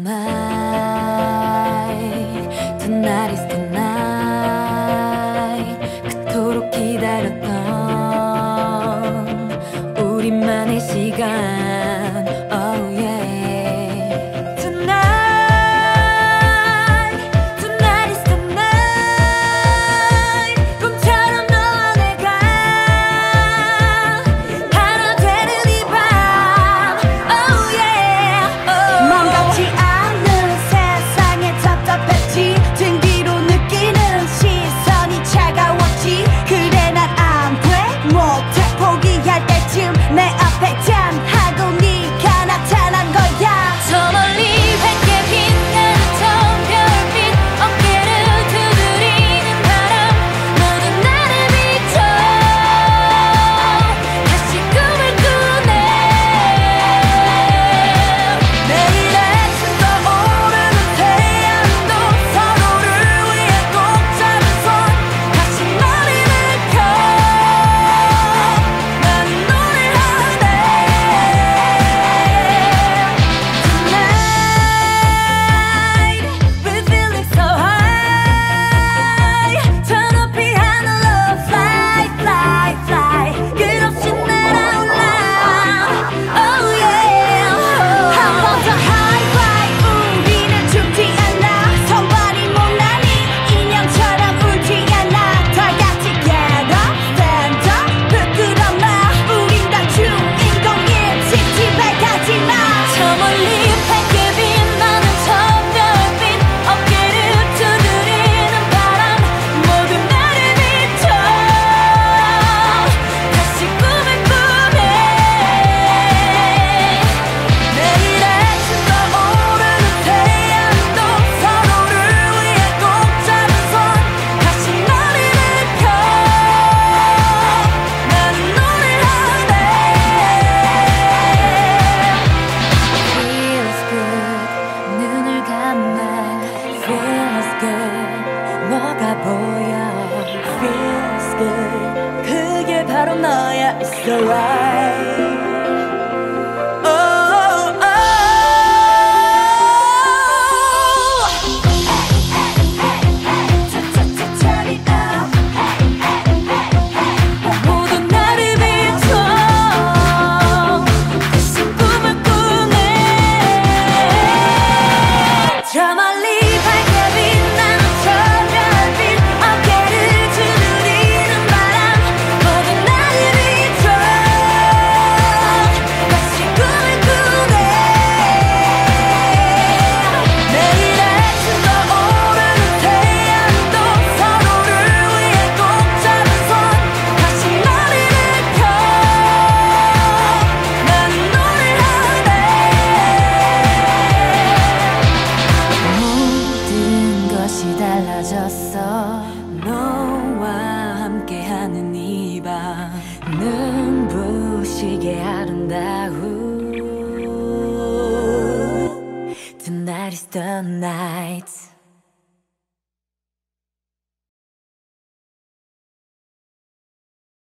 night. Tonight is the night. 그토록 기다렸던 우리만의 시간. Oh yeah. Tonight, tonight is the night. 꿈처럼 너와 내가 하나 되는 이 밤. Oh yeah. Oh. 맘같지 않은 세상에 답답했지. 등 뒤로 느끼는 시선이 차가웠지. 그래 난 안 돼 못해 포기할 때쯤 내 앞에 짠 하고 네가 나타난 거야. 저 멀리 밝게 빛나는 저 별빛 어깨를 두드리는 바람 모두 나를 비춰 다시 꿈을 꾸네. 내일 아침 떠오르는 태양도 서로를 위해 꼭 잡은 손 다시 머리를 펴 나는 노래하네. Tonight we're feeling so high. 저 높이 하늘로 fly fly fly. 끝없이 날아올라. Oh yeah. 한 번 더 high fly. 우리는 죽지 않아. 선반이 못나니 인형처럼 울지 않아. 다 같이 get up stand up. 부끄러워 우린 다 주인공인 집집에 가지마. 저 멀리 밝게 빛나는 저 별빛 어깨를 두드리는 바람 모두 나를 비춰 다시 꿈을 꾸네. 내일 아침 떠오르는 태양도 서로를 위해 꼭 잡은 손 다시 머리를 펴 나는 노래하네. Feels good 눈을 감아 Feels good 너가 보여 Feels good 그게 바로 너야. It's alright. Oh, oh. Turn it up. 모두 나를 비춰 다시 꿈을 꾸네. 저 멀리 밝게 빛나는 저 별빛 어깨를 두드리는 바람 모두 나를 비춰 다시 꿈을 꾸네. 내일 아침 떠오르는 태양도 서로를 위해 꼭 잡은 손 다시 머리를 펴 나는 노래하네. 모든 것이 달라졌어 너와 함께하는 이 밤 눈부시게 아름다운 Tonight is the night.